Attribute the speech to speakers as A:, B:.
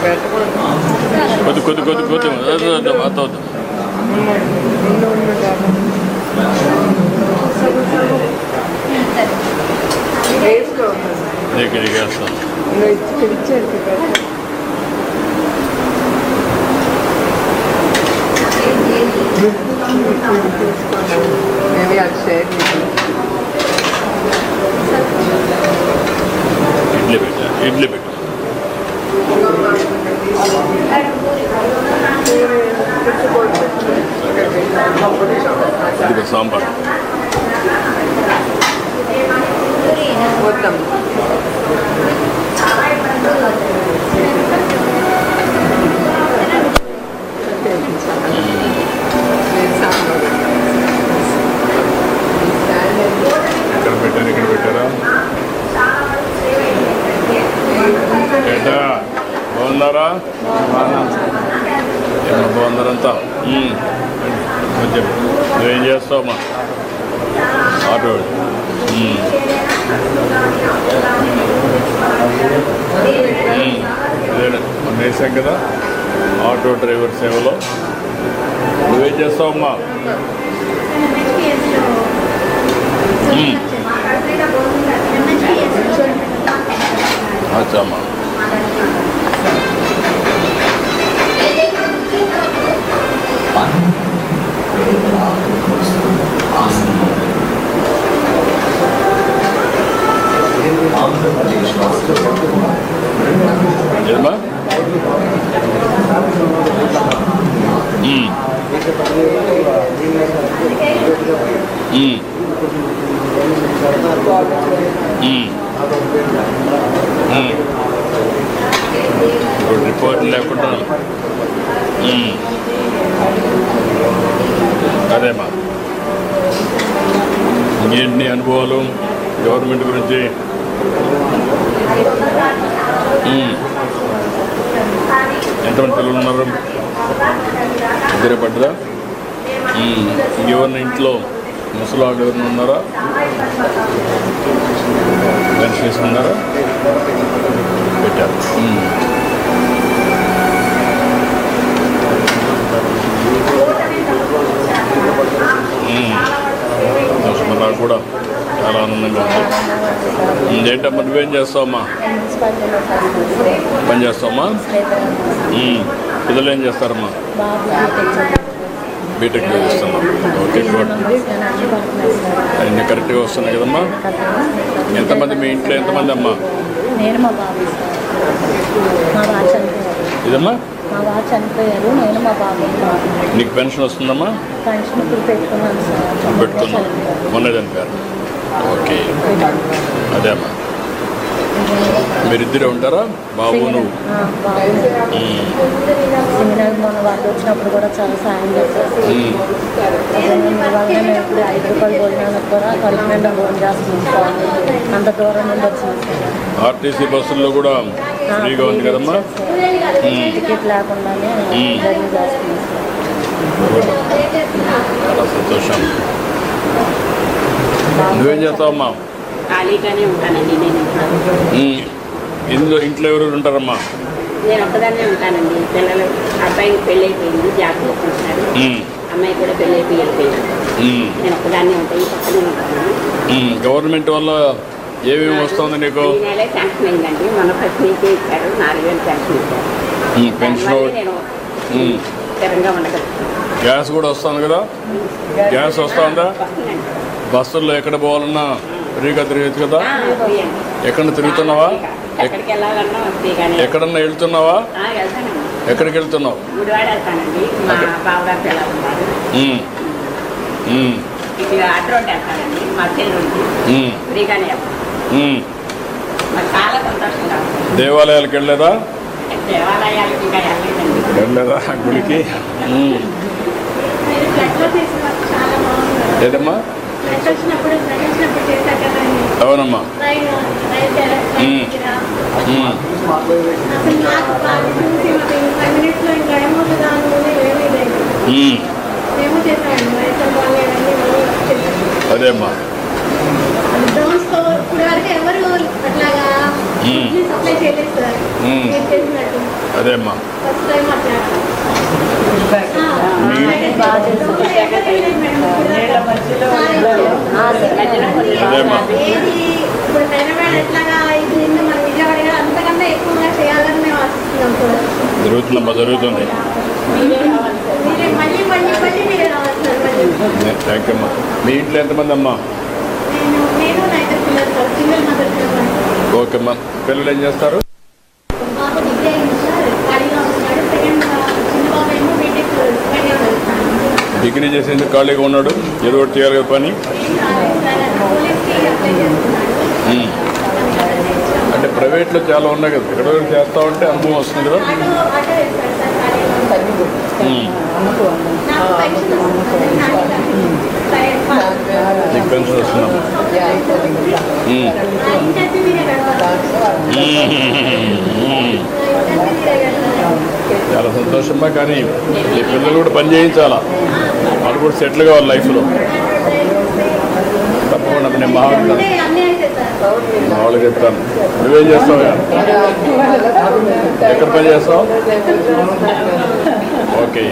A: కొద్ది కొద్ది కొద్ది కొద్ది వద్దు ఇక్కడికి వేస్తాను. ఇడ్లీ పెట్టా ఇది సాంబార్
B: మొత్తం
A: ఇక్కడ పెట్టారా ఏటా బాగున్నారా? బాగున్నారంతా. కొంచెం నువ్వేం చేస్తావమ్మా? ఆటో మనం వేసాం కదా ఆటో డ్రైవర్ సేవలో. నువ్వేం చేస్తావమ్మా? అచ్చమ్మా. ఏమా ఇప్పుడు రిపోర్ట్ లేకుండా అదేమా. ఇంకేంటి అనుభవాలు గవర్నమెంట్ గురించి? ఎంతమంది పిల్లలు ఉన్నారు? ఇద్దరే పడ్డరా? ఇంకెవరిని ఇంట్లో ముసలాళ్ళు ఎవరిని ఉన్నారా? పెన్షన్ ఇస్తున్నారా? పెట్టారు. నాకు కూడా చాలా ఆనందంగా ఉంది. ఏంటమ్మా నువ్వేం చేస్తావమ్మా? పని చేస్తావమ్మా? పిల్లలు ఏం చేస్తారమ్మా? బీటెక్ చేస్తున్నాం. Okay good. అన్నీ కరెక్ట్గా వస్తున్నాయి కదమ్మా? ఎంతమంది మీ ఇంట్లో? ఎంతమంది అమ్మా? ఇదమ్మా నీకు పెన్షన్ వస్తుందమ్మా? పెట్టుకున్నాం. మొన్న చనిపోయారు. ఓకే అదే అమ్మా. మీరిద్దరే ఉంటారా? బాబు నువ్వు?
C: వాళ్ళు వచ్చినప్పుడు కూడా చాలా సాయం చేస్తారు. ఇప్పుడు 5 రూపాయలు భోజనాలకు కూడా కడుపు నిండా భోజనం చేస్తున్నాం. అంత దూరం నుండి వచ్చింది.
A: ఆర్టీసీ బస్సుల్లో కూడా ఫ్రీగా ఉంది కదమ్మా?
C: టికెట్ లేకుండానే జర్నీ చేస్తున్నాం.
A: చాలా సంతోషం. నువ్వేం చేస్తావమ్మా?
D: ఖాళీగానే ఉంటానండి నేను.
A: ఇంట్లో ఎవరు ఉంటారమ్మా?
D: నేను ఒక్కదాన్నే ఉంటానండి. పిల్లలు అబ్బాయికి పెళ్ళి అయిపోయింది, జాబ్ చేసుకుంటున్నాడు. అమ్మాయి కూడా పెళ్ళి అయిపోయి వెళ్ళిపోయింది. నేను ఒక్కదాన్నే ఉంటాను. పక్కనే ఉంటాను.
A: గవర్నమెంట్ వల్ల ఏమేమి వస్తుంది నీకు?
D: ఈ నెలే శాంక్షన్ అయిందండి. మన ఫస్ట్ నుంచే ఇచ్చారు. 4000 శాంక్షన్ ఇచ్చారు.
A: పెన్షన్
D: నేను స్థిరంగా ఉండగలుగుతాను.
A: గ్యాస్ కూడా వస్తుంది కదా? గ్యాస్ వస్తుందా? బస్సుల్లో ఎక్కడ పోవాలన్నా ఫ్రీగా తిరగచ్చు కదా? ఎక్కడ తిరుగుతున్నావా? ఎక్కడన్నా వెళ్తున్నావా? ఎక్కడికి వెళ్తున్నావు? దేవాలయాలకు వెళ్ళలేదా? వెళ్ళలేదా గుడికి? ఏదమ్మా? అవునమ్మా. అదేమ్మా. అదేమ్మా. అమ్మా అదేమ్మా
B: ఇప్పుడు హైదరాబాద్ ఎట్లాగా ఇది మన విజయవాడ అంతకన్నా ఎక్కువగా చేయాలని మేము ఆశిస్తున్నాం సార్.
A: జరుగుతుందమ్మా, జరుగుతుంది.
B: మీరే మళ్ళీ మీరే రావాలి సార్. మళ్ళీ
A: థ్యాంక్ యూ అమ్మా. మీ ఇంట్లో ఎంతమంది అమ్మా?
B: నేను నా ఇద్దరు పిల్లలు sir. Single mother sir.
A: Okay అమ్మా. పిల్లలు ఏం చేస్తారు?
B: బాబు డిగ్రీ అయింది సార్. ఖాళీగా ఉన్నాడు. సెకండ్ చిన్న బాబు ఏమో బీటెక్ సెకండ్ ఇయర్ చదువుతున్నాడు.
A: డిగ్రీ చేసేందుకు ఖాళీగా ఉన్నాడు, ఏదో ఒకటి చేయాలి కదా పని.
B: పోలీస్కి అప్లై చేస్తున్నాడు.
A: అంటే ప్రైవేట్లో చాలా ఉన్నాయి కదా, ఎక్కడో ఒకటి చేస్తా ఉంటే అనుభవం వస్తుంది కదా.
B: ఆటో వేస్తాడు సార్ ఖాళీగా. నాకు పెన్షన్ వస్తుంది సార్.
A: నీకు పెన్షన్ వస్తున్నాం.
B: ఇంటర్వ్యూ మీరే కడవాలి.
A: చాలా సంతోషమ్మా. కానీ ఈ పిల్లలు కూడా పని చేయించాలా, వాళ్ళు కూడా సెటిల్ కావాలి లైఫ్లో. తప్పకుండా నేను మాట్లాడతాను,
B: అన్నీ అయితే సార్.
A: మా వాళ్ళకి చెప్తాను. నువ్వేం చేస్తావు? ఎక్కడ పని చేస్తావు? ఓకే.